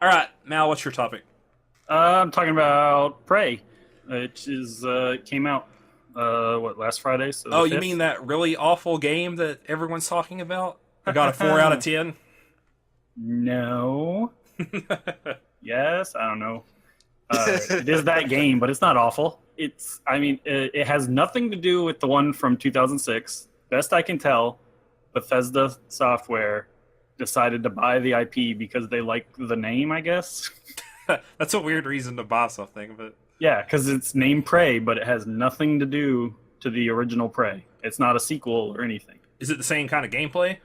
All right, Mal, what's your topic? I'm talking about Prey, which is came out last Friday, so the Oh, you 5th. mean that really awful game that everyone's talking about? I got a 4 out of 10. No. Yes, I don't know. It is that game, but it's not awful. It has nothing to do with the one from 2006. Best I can tell, Bethesda Software decided to buy the IP because they like the name, I guess. That's a weird reason to buy something, but Yeah, because it's named Prey, but it has nothing to do to the original Prey. It's not a sequel or anything. is it the same kind of gameplay?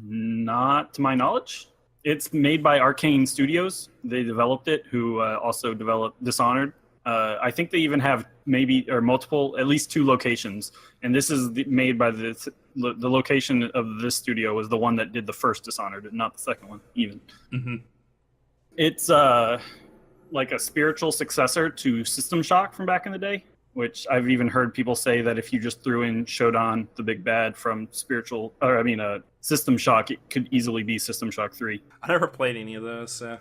Not to my knowledge. It's made by Arkane Studios. They developed it, who also developed Dishonored. I think they even have multiple, at least 2 locations. And this is made by the location of this studio was the one that did the first Dishonored, not the second one, even. Mm-hmm. It's like a spiritual successor to System Shock from back in the day, which I've even heard people say that if you just threw in Shodan, the big bad from System Shock, it could easily be System Shock 3. I never played any of those, so.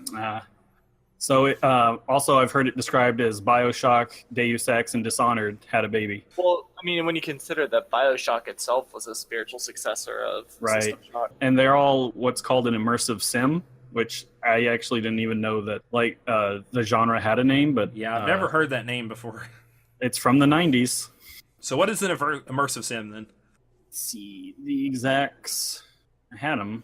Also, I've heard it described as Bioshock, Deus Ex, and Dishonored had a baby. Well, I mean, when you consider that Bioshock itself was a spiritual successor of System Shock. And they're all what's called an immersive sim, which I actually didn't even know that the genre had a name, but Yeah, I've never heard that name before. It's from the 90s. So what is an immersive sim, then? Let's see the exacts. I had them.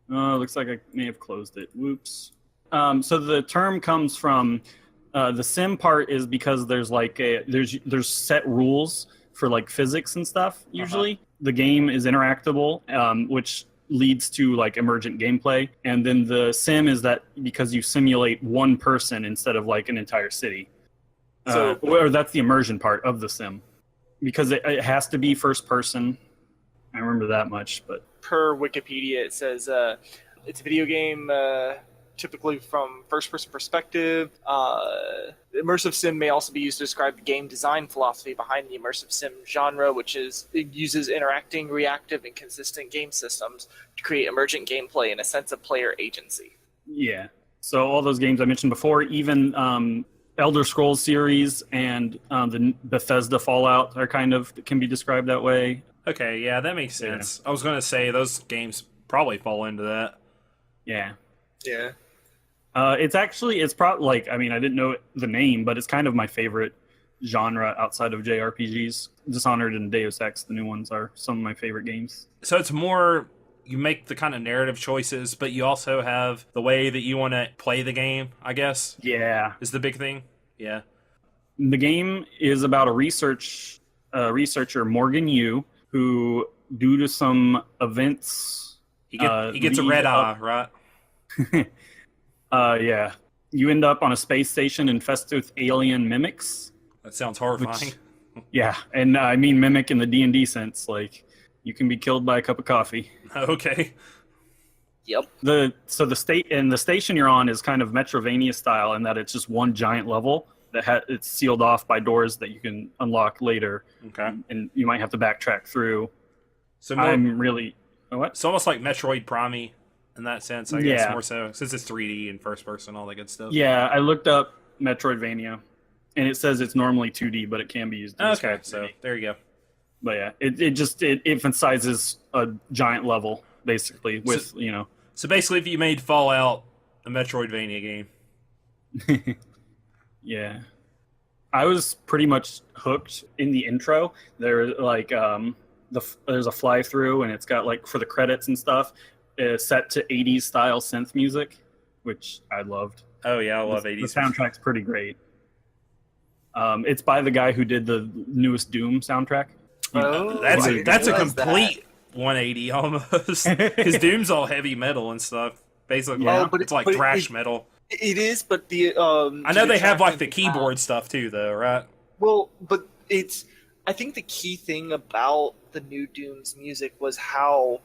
Looks like I may have closed it. Whoops. So the term comes from the sim part is because there's there's set rules for like physics and stuff. Usually, the game is interactable, which leads to like emergent gameplay. And then the sim is that because you simulate one person instead of like an entire city. Or that's the immersion part of the sim, because it has to be first person. I remember that much, but Per Wikipedia, it says it's a video game typically from first-person perspective. Immersive sim may also be used to describe the game design philosophy behind the immersive sim genre, which is it uses interacting, reactive, and consistent game systems to create emergent gameplay and a sense of player agency. yeah. So all those games I mentioned before, even Elder Scrolls series and the Bethesda Fallout are can be described that way. Okay, yeah, that makes sense. I was going to say those games probably fall into that. Yeah. Yeah. It's probably I didn't know the name, but it's kind of my favorite genre outside of JRPGs. Dishonored and Deus Ex, the new ones, are some of my favorite games. So it's more you make the kind of narrative choices, but you also have the way that you want to play the game, I guess. Yeah. Is the big thing. Yeah. The game is about a researcher, Morgan Yu, who, due to some events... He gets a red eye, right? Yeah. You end up on a space station infested with alien mimics. That sounds horrifying. Yeah, and I mean mimic in the D&D sense. Like, you can be killed by a cup of coffee. Okay. Yep. The station you're on is kind of Metrovania style in that it's just one giant level that it's sealed off by doors that you can unlock later. Okay. And you might have to backtrack through. So what? It's almost like Metroid Prime in that sense, I guess, more so, since it's 3D and first person, all that good stuff. Yeah, I looked up Metroidvania, and it says it's normally 2D, but it can be used. Okay, so there you go. But yeah, it emphasizes a giant level basically with So basically, if you made Fallout a Metroidvania game. Yeah, I was pretty much hooked in the intro. There's a fly through, and it's got like for the credits and stuff, set to 80s style synth music, which I loved. Oh yeah, I love 80s. The soundtrack's pretty great. It's by the guy who did the newest Doom soundtrack. That's a complete 180 almost, because Doom's all heavy metal and stuff. Basically, it's like thrash metal. It is, but I know they have like the keyboard stuff too, though, right? Well, but I think the key thing about the new Doom's music was how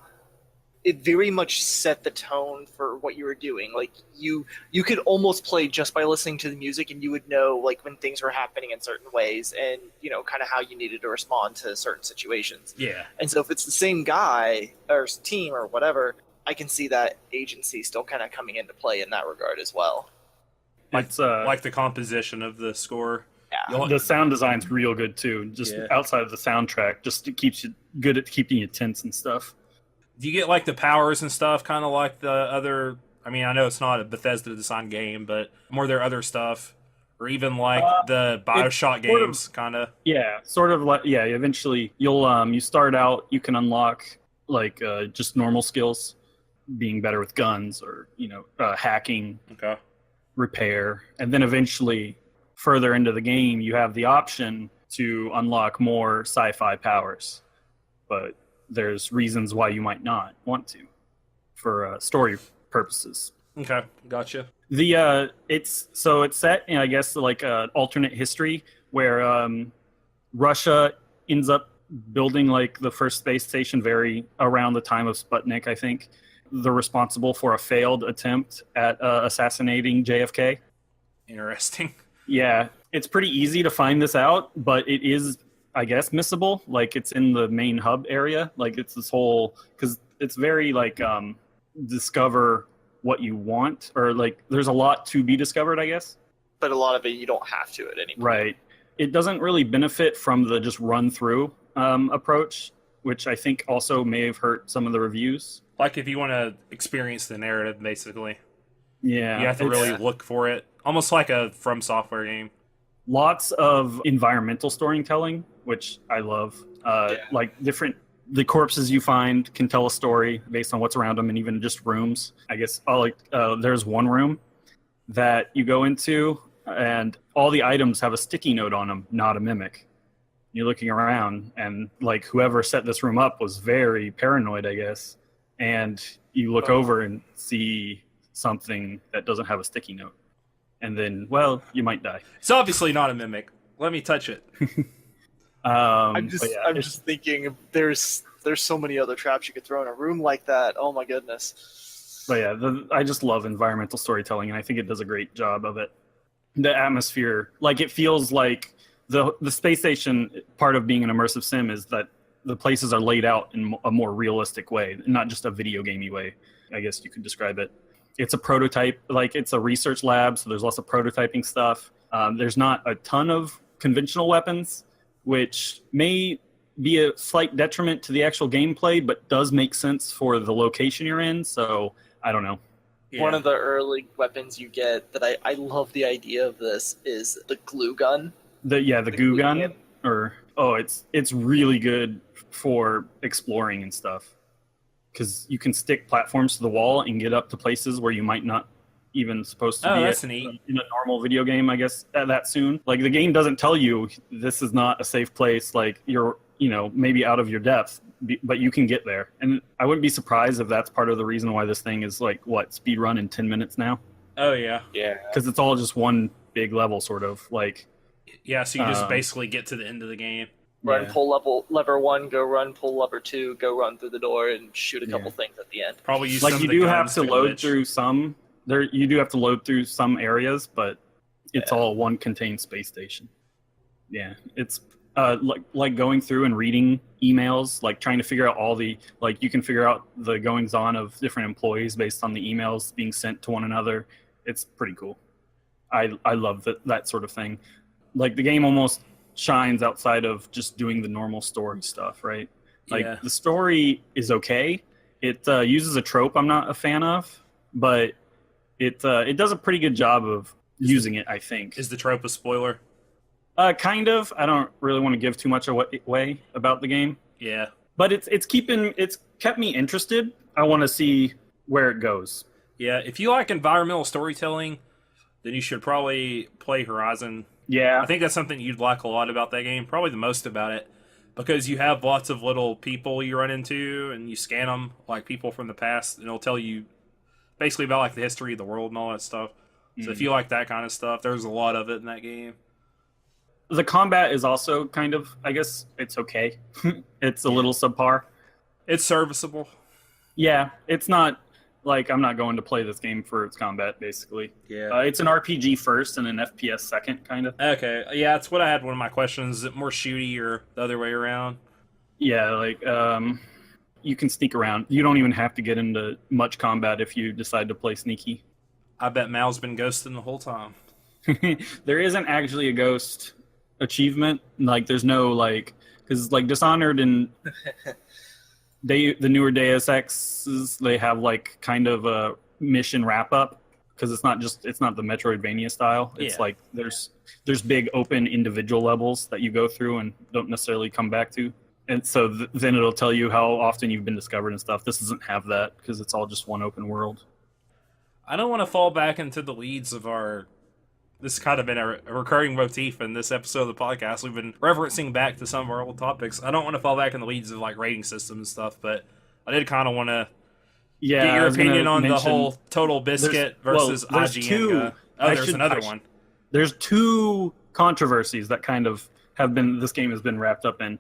it very much set the tone for what you were doing. Like you could almost play just by listening to the music, and you would know like when things were happening in certain ways, and kind of how you needed to respond to certain situations. Yeah. And so if it's the same guy or team or whatever, I can see that agency still kind of coming into play in that regard as well. It's like the composition of the score. Yeah. The sound design's real good too. Just outside of the soundtrack, just it keeps you good at keeping you tense and stuff. Do you get like the powers and stuff, kind of like the other? I mean, I know it's not a Bethesda design game, but more their other stuff, or even like the BioShock games, kind of. Yeah, sort of like eventually, you'll you start out, you can unlock like just normal skills, being better with guns or hacking, repair, and then eventually, further into the game, you have the option to unlock more sci-fi powers, but there's reasons why you might not want to, for story purposes. Okay, gotcha. It's set in, I guess, like alternate history where Russia ends up building like the first space station very around the time of Sputnik, I think. They're responsible for a failed attempt at assassinating JFK. Interesting. Yeah, it's pretty easy to find this out, but it is, I guess, missable. Like, it's in the main hub area. Like, it's this whole... Because it's very, like, discover what you want. Or, like, there's a lot to be discovered, I guess. But a lot of it, you don't have to at any point. Right. It doesn't really benefit from the just run-through approach, which I think also may have hurt some of the reviews. Like, if you want to experience the narrative, basically. Yeah. You have to really look for it. Almost like a From Software game. Lots of environmental storytelling, which I love. Like the corpses you find can tell a story based on what's around them, and even just rooms. I guess there's one room that you go into, and all the items have a sticky note on them, not a mimic. You're looking around, and like whoever set this room up was very paranoid, I guess. And you look over and see something that doesn't have a sticky note. And then, well, you might die. It's obviously not a mimic. Let me touch it. I'm just thinking there's so many other traps you could throw in a room like that. Oh my goodness. But yeah, I just love environmental storytelling, and I think it does a great job of it. The atmosphere, like it feels like the space station part of being an immersive sim is that the places are laid out in a more realistic way, not just a video gamey way, I guess you could describe it. It's a prototype, like it's a research lab, so there's lots of prototyping stuff. There's not a ton of conventional weapons, which may be a slight detriment to the actual gameplay, but does make sense for the location you're in, so I don't know. Yeah. One of the early weapons you get that I love the idea of this is the glue gun. The goo gun? It's really good for exploring and stuff. Because you can stick platforms to the wall and get up to places where you might not even supposed to be that's neat. In a normal video game, I guess, that soon. Like, the game doesn't tell you this is not a safe place, like, you're, maybe out of your depth, but you can get there. And I wouldn't be surprised if that's part of the reason why this thing is, like, speed run in 10 minutes now? Oh, yeah. Yeah. Because it's all just one big level, sort of, like... Yeah, so you just basically get to the end of the game. Run, pull lever 1, go run, pull lever 2, go run through the door, and shoot a couple things at the end. Probably use like some you of the do have guns to load through some. You do have to load through some areas, but it's all one contained space station. Yeah, it's like going through and reading emails, like trying to figure out all the you can figure out the goings on of different employees based on the emails being sent to one another. It's pretty cool. I love that sort of thing. Like the game almost shines outside of just doing the normal story stuff, right? Like the story is okay. It uses a trope I'm not a fan of, but it does a pretty good job of using it, I think. Is the trope a spoiler? Kind of. I don't really want to give too much away about the game. Yeah. But it's kept me interested. I want to see where it goes. Yeah, if you like environmental storytelling, then you should probably play Horizon. Yeah. I think that's something you'd like a lot about that game, probably the most about it, because you have lots of little people you run into, and you scan them like people from the past, and it'll tell you basically about like the history of the world and all that stuff. So if you like that kind of stuff, there's a lot of it in that game. The combat is also kind of, I guess, it's okay. It's a little subpar. It's serviceable. Yeah, it's not... Like, I'm not going to play this game for its combat, basically. Yeah. It's an RPG first and an FPS second, kind of. Okay. Yeah, that's what I had one of my questions. Is it more shooty or the other way around? Yeah, like, you can sneak around. You don't even have to get into much combat if you decide to play sneaky. I bet Mal's been ghosting the whole time. There isn't actually a ghost achievement. Like, there's no, like, because, like, Dishonored and the newer Deus Exes, they have, like, kind of a mission wrap-up, because it's not the Metroidvania style. It's like there's big open individual levels that you go through and don't necessarily come back to. And so then it'll tell you how often you've been discovered and stuff. This doesn't have that because it's all just one open world. I don't want to fall back into the weeds of our... This has kind of been a recurring motif in this episode of the podcast. We've been referencing back to some of our old topics. I don't want to fall back in the weeds of like rating systems and stuff, but I did kind of want to get your opinion on the whole Total Biscuit versus IGN. There's another one. There's two controversies that kind of have been... This game has been wrapped up in.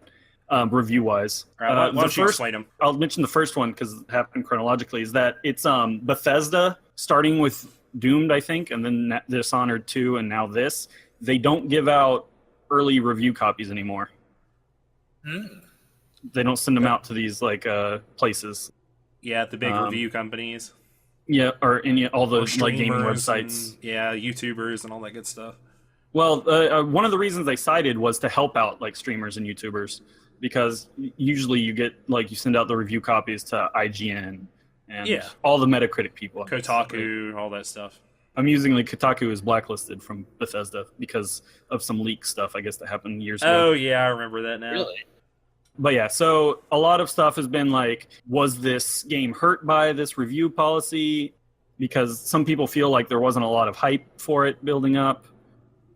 Review-wise. Why don't you explain them? I'll mention the first one because it happened chronologically, is that it's Bethesda, starting with Doomed, I think, and then Dishonored 2, and now this. They don't give out early review copies anymore. They don't send them out to these like places. Yeah, the big review companies. Yeah, or all the like gaming websites. And, YouTubers and all that good stuff. Well, one of the reasons they cited was to help out like streamers and YouTubers. Because usually you get, like, you send out the review copies to IGN and all the Metacritic people. Kotaku, all that stuff. Amusingly, Kotaku is blacklisted from Bethesda because of some leak stuff, I guess, that happened years ago. Oh, yeah, I remember that now. Really? But yeah, so a lot of stuff has been like, was this game hurt by this review policy? Because some people feel like there wasn't a lot of hype for it building up.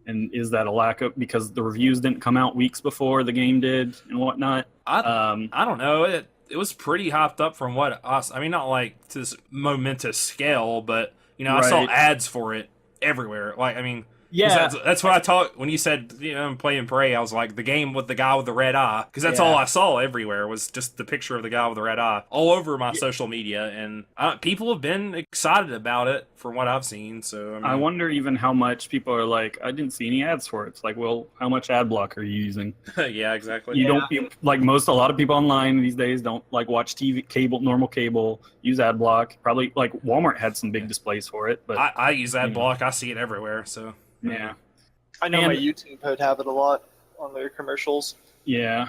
And is that a lack of, because the reviews didn't come out weeks before the game did and whatnot? I don't know. It was pretty hyped up from what I mean, not like to this momentous scale, but I saw ads for it everywhere. Like, I mean, that's what I thought when you said I'm playing Prey. I was like, the game with the guy with the red eye, because that's all I saw everywhere was just the picture of the guy with the red eye all over my social media, and people have been excited about it from what I've seen. So I wonder even how much people are like, I didn't see any ads for it. It's like, well, how much ad block are you using? Yeah, exactly. You don't like a lot of people online these days don't like watch TV, normal cable, use ad block. Probably like Walmart had some big displays for it, but I use ad block. I see it everywhere. So. Yeah. I know my YouTube would have it a lot on their commercials. Yeah.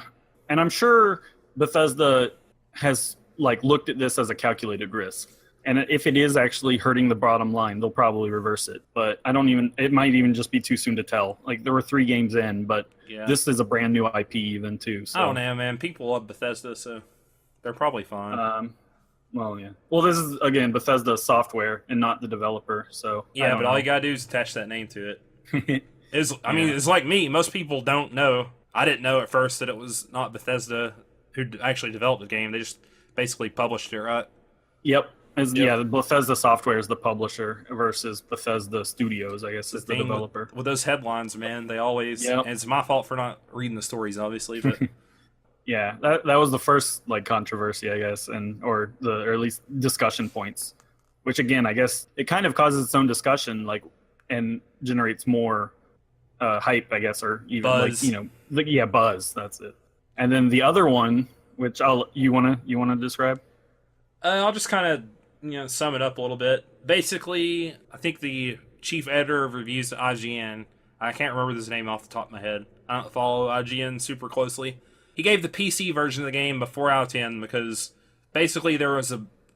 And I'm sure Bethesda has like looked at this as a calculated risk. And if it is actually hurting the bottom line, they'll probably reverse it. But it might even just be too soon to tell. Like, there were 3 games in, but this is a brand new IP even too. So. I don't know, man. People love Bethesda, so they're probably fine. Well, yeah. Well, this is, again, Bethesda software and not the developer, so... Yeah, but all you gotta do is attach that name to it. It's like me. Most people don't know. I didn't know at first that it was not Bethesda who actually developed the game. They just basically published it, right? Yep. Yeah, the Bethesda software is the publisher versus Bethesda Studios, I guess, is the developer. With those headlines, man, they always... Yep. And it's my fault for not reading the stories, obviously, but... Yeah, that was the first like controversy, I guess, or at least discussion points. Which again, I guess it kind of causes its own discussion, like, and generates more hype, I guess, or even buzz. Buzz. That's it. And then the other one, which you wanna describe? I'll just kind of sum it up a little bit. Basically, I think the chief editor of reviews at IGN, I can't remember his name off the top of my head. I don't follow IGN super closely. He gave the PC version of the game a 4 out of 10 because basically there was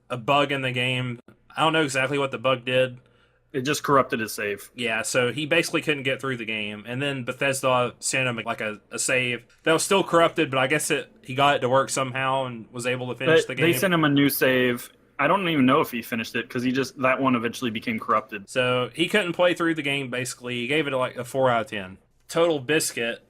a bug in the game. I don't know exactly what the bug did. It just corrupted his save. Yeah, so he basically couldn't get through the game. And then Bethesda sent him like a save that was still corrupted, but I guess he got it to work somehow and was able to finish the game. They sent him a new save. I don't even know if he finished it because that one eventually became corrupted. So he couldn't play through the game, basically. He gave it like a 4 out of 10. Total Biscuit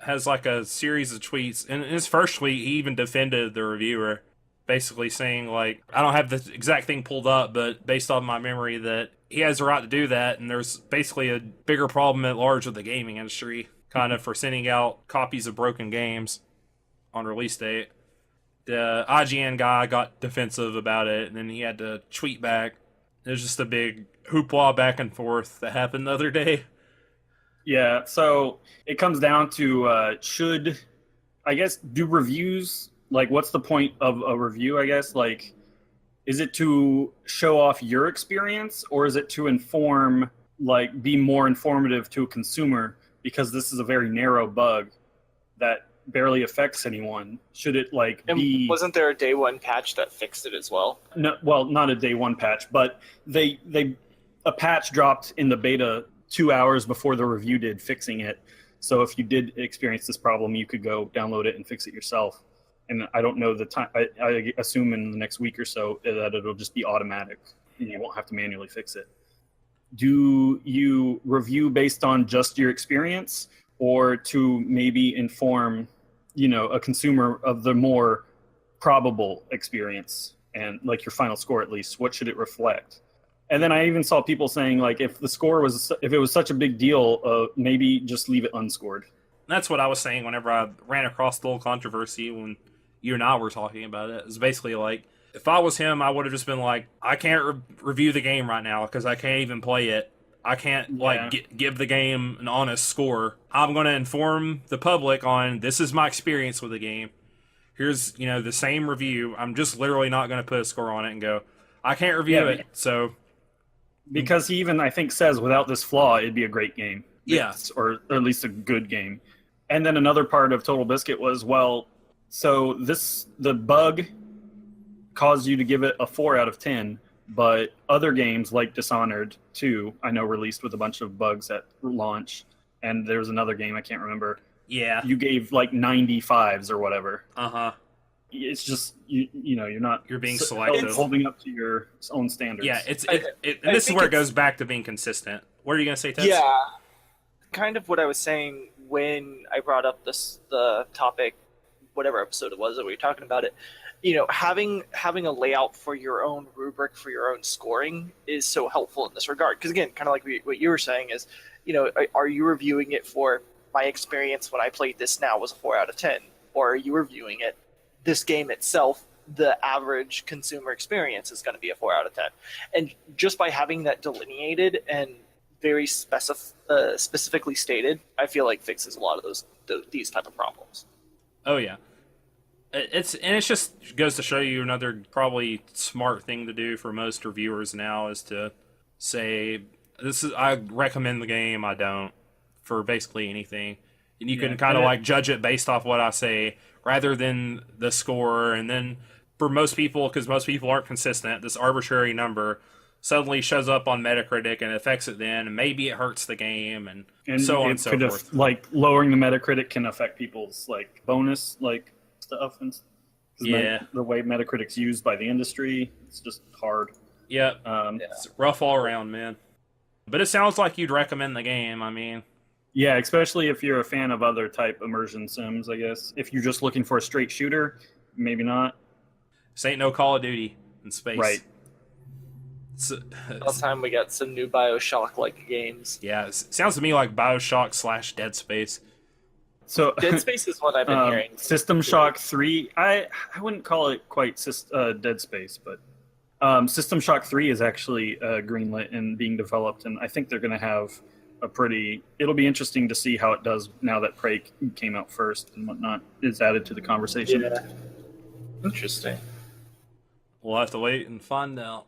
has like a series of tweets. And in his first tweet, he even defended the reviewer, basically saying, like, I don't have the exact thing pulled up, but based on my memory, that he has the right to do that, and there's basically a bigger problem at large with the gaming industry, kind of, for sending out copies of broken games on release date. The IGN guy got defensive about it, and then he had to tweet back. There's just a big hoopla back and forth that happened the other day. Yeah, so it comes down to do reviews Like, what's the point of a review, I guess? Like, is it to show off your experience, or is it to inform, like, be more informative to a consumer? Because this is a very narrow bug that barely affects anyone. Should it, like, And be... wasn't there a day one patch that fixed it as well? No, well, not a day one patch, but a patch dropped in the beta 2 hours before the review did, fixing it. So if you did experience this problem, you could go download it and fix it yourself. And I don't know the time. I assume in the next week or so that it'll just be automatic and you won't have to manually fix it. Do you review based on just your experience, or to maybe inform, a consumer of the more probable experience and, like, your final score at least? What should it reflect? And then I even saw people saying, like, if it was such a big deal, maybe just leave it unscored. That's what I was saying whenever I ran across the whole controversy when you and I were talking about it. It's basically like, if I was him, I would have just been like, I can't review the game right now because I can't even play it. I can't give the game an honest score. I'm going to inform the public on, this is my experience with the game. Here's, the same review. I'm just literally not going to put a score on it and go, I can't review it. So, because he even, I think, says without this flaw, it'd be a great game. Yeah. Or at least a good game. And then another part of Total Biscuit was, so the bug caused you to give it a 4 out of 10, but other games like Dishonored 2, I know, released with a bunch of bugs at launch, and there was another game I can't remember. Yeah. You gave like 95s or whatever. Uh-huh. It's just you're being selective, holding up to your own standards. Yeah, and this is where it goes back to being consistent. What are you gonna say, Tess? Yeah, kind of what I was saying when I brought up the topic, whatever episode it was that we were talking about it. Having a layout for your own rubric for your own scoring is so helpful in this regard. Because again, kind of like what you were saying is, are you reviewing it for, my experience when I played this now was a 4 out of 10, or are you reviewing it, this game itself, the average consumer experience is going to be a 4 out of 10. And just by having that delineated and very specifically stated, I feel like fixes a lot of these type of problems. Oh yeah, it just goes to show you another probably smart thing to do for most reviewers now is to say, I recommend the game, I don't, for basically anything, and you can kind of like judge it based off what I say rather than the score. And then for most people, because most people aren't consistent, this arbitrary number suddenly shows up on Metacritic and affects it then, and maybe it hurts the game, and so on and so forth. Like, lowering the Metacritic can affect people's, like, bonus, like, stuff. And the way Metacritic's used by the industry, it's just hard. Yeah. It's rough all around, man. But it sounds like you'd recommend the game, I mean. Yeah, especially if you're a fan of other type immersion sims, I guess. If you're just looking for a straight shooter, maybe not. This ain't no Call of Duty in space. Right. All the time we got some new Bioshock-like games. Yeah, it sounds to me like Bioshock / Dead Space. So Dead Space is what I've been hearing. System Shock 3, I wouldn't call it quite Dead Space, but System Shock 3 is actually greenlit and being developed, and I think they're going to have it'll be interesting to see how it does now that Prey came out first and whatnot is added to the conversation. Yeah. Interesting. We'll have to wait and find out.